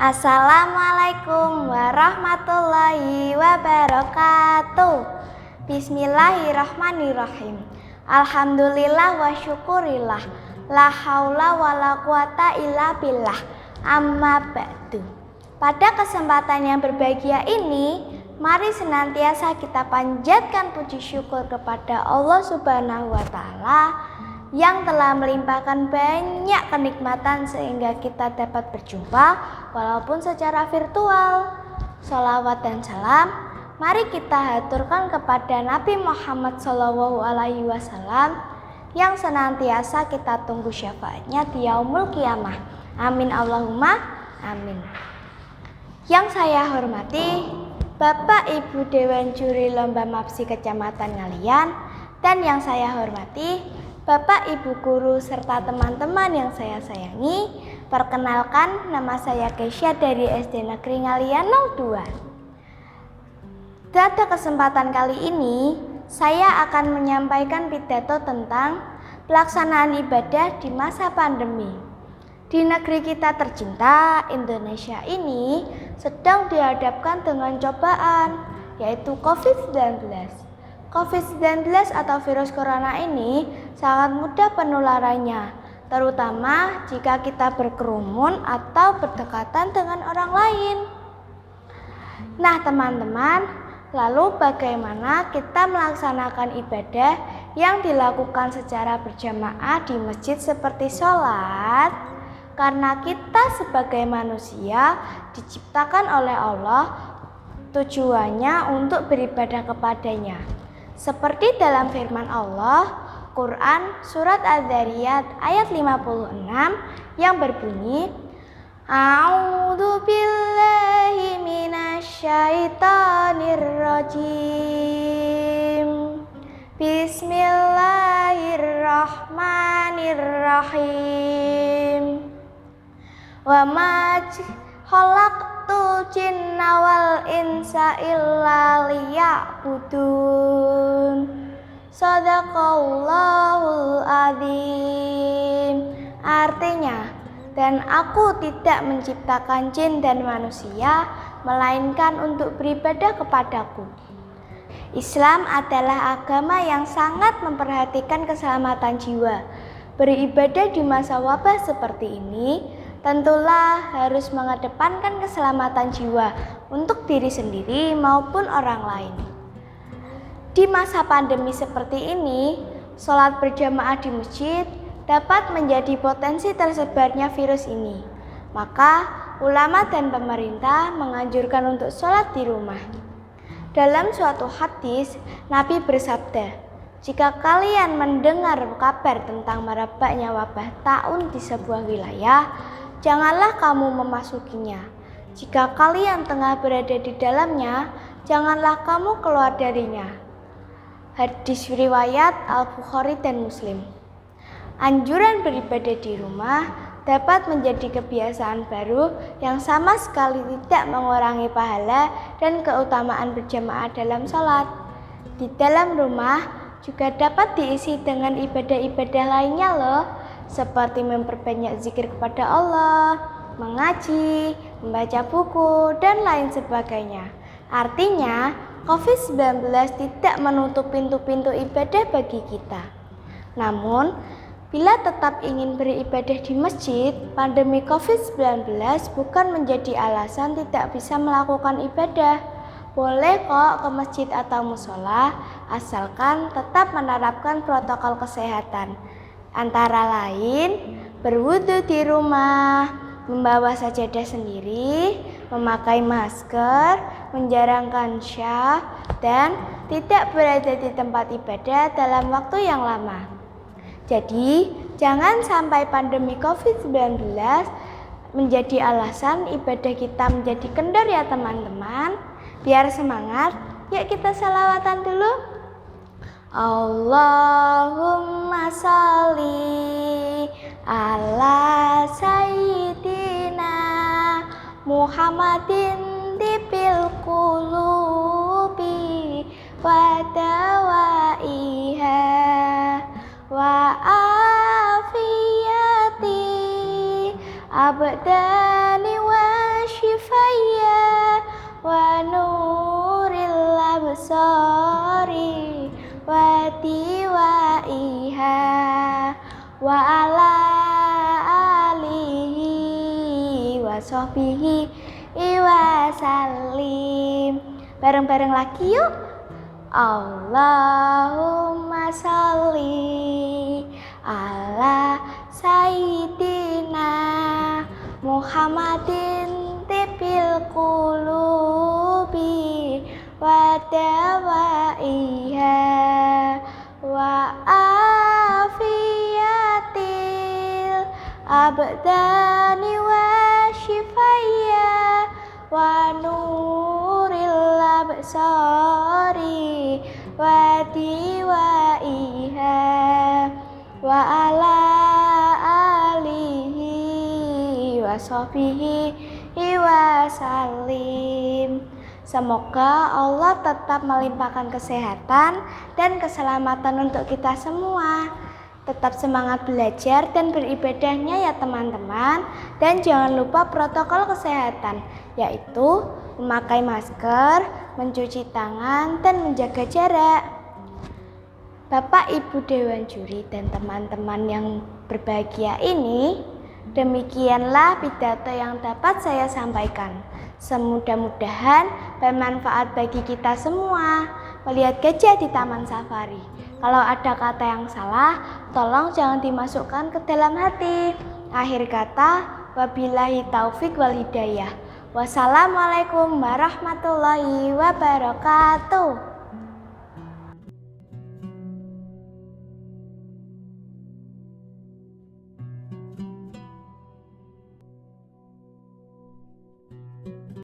Assalamualaikum warahmatullahi wabarakatuh. Bismillahirrahmanirrahim. Alhamdulillah wa syukurillah. La haula wa la quwata illa billah. Amma ba'du. Pada kesempatan yang berbahagia ini, mari senantiasa kita panjatkan puji syukur kepada Allah Subhanahu wa Ta'ala yang telah melimpahkan banyak kenikmatan sehingga kita dapat berjumpa walaupun secara virtual. Sholawat dan salam mari kita haturkan kepada Nabi Muhammad SAW yang senantiasa kita tunggu syafaatnya di yaumul qiyamah. Amin Allahumma amin. Yang saya hormati Bapak Ibu Dewan Juri Lomba Mapsi Kecamatan Ngalian, dan yang saya hormati Bapak Ibu Guru serta teman-teman yang saya sayangi. Perkenalkan, nama saya Keisha dari SD Negeri Ngalian 02. Pada kesempatan kali ini, saya akan menyampaikan pidato tentang pelaksanaan ibadah di masa pandemi. Di negeri kita tercinta, Indonesia ini sedang dihadapkan dengan cobaan, yaitu COVID-19. COVID-19 atau virus corona ini sangat mudah penularannya, terutama jika kita berkerumun atau berdekatan dengan orang lain. Nah teman-teman, lalu bagaimana kita melaksanakan ibadah yang dilakukan secara berjamaah di masjid seperti sholat? Karena kita sebagai manusia diciptakan oleh Allah, tujuannya untuk beribadah kepadanya. Seperti dalam firman Allah, Quran Surat Adz-Dzariyat ayat 56 yang berbunyi, A'udzu billahi minasyaitonir rajim. Bismillahirrahmanirrahim. Wa ma khalaqtul jinna wal insa illa liya'budun. Shadaqallahul adzim. Artinya, dan aku tidak menciptakan jin dan manusia melainkan untuk beribadah kepadaku. Islam adalah agama yang sangat memperhatikan keselamatan jiwa. Beribadah di masa wabah seperti ini tentulah harus mengedepankan keselamatan jiwa untuk diri sendiri maupun orang lain. Di masa pandemi seperti ini, sholat berjamaah di masjid dapat menjadi potensi tersebarnya virus ini. Maka, ulama dan pemerintah menganjurkan untuk sholat di rumah. Dalam suatu hadis, Nabi bersabda, jika kalian mendengar kabar tentang merebaknya wabah taun di sebuah wilayah, janganlah kamu memasukinya. Jika kalian tengah berada di dalamnya, janganlah kamu keluar darinya. Hadis riwayat Al-Bukhari dan Muslim. Anjuran beribadah di rumah dapat menjadi kebiasaan baru yang sama sekali tidak mengurangi pahala dan keutamaan berjamaah dalam sholat. Di dalam rumah juga dapat diisi dengan ibadah-ibadah lainnya loh, seperti memperbanyak zikir kepada Allah, mengaji, membaca buku, dan lain sebagainya. Artinya, COVID-19 tidak menutup pintu-pintu ibadah bagi kita. Namun, bila tetap ingin beribadah di masjid, pandemi COVID-19 bukan menjadi alasan tidak bisa melakukan ibadah. Boleh kok ke masjid atau mushola, asalkan tetap menerapkan protokol kesehatan. Antara lain, berwudu di rumah, membawa sajadah sendiri, memakai masker, menjarangkan syah, dan tidak berada di tempat ibadah dalam waktu yang lama. Jadi, jangan sampai pandemi COVID-19 menjadi alasan ibadah kita menjadi kendor ya teman-teman. Biar semangat, yuk kita salawatan dulu. Allahumma sholli ala sayyidina Muhammadin tibil qulubi wa dawaiha wa afiyati abdani wa sahbihi wa sallim. Bareng-bareng lagi yuk. Allahumma sholli ala sayyidina Muhammadin tibil qulubi wa dawaiha wa afiyatil abdani wa shifaya wa nuril absari wa diwaiha wa ala alihi wa sahbihi wa sallim. Semoga Allah tetap melimpahkan kesehatan dan keselamatan untuk kita semua. Tetap semangat belajar dan beribadahnya ya teman-teman. Dan jangan lupa protokol kesehatan, yaitu memakai masker, mencuci tangan, dan menjaga jarak. Bapak, Ibu Dewan Juri, dan teman-teman yang berbahagia ini, demikianlah pidato yang dapat saya sampaikan. Semudah-mudahan bermanfaat bagi kita semua melihat gajah di taman safari. Kalau ada kata yang salah, tolong jangan dimasukkan ke dalam hati. Akhir kata, wabillahi taufik wal hidayah. Wassalamualaikum warahmatullahi wabarakatuh.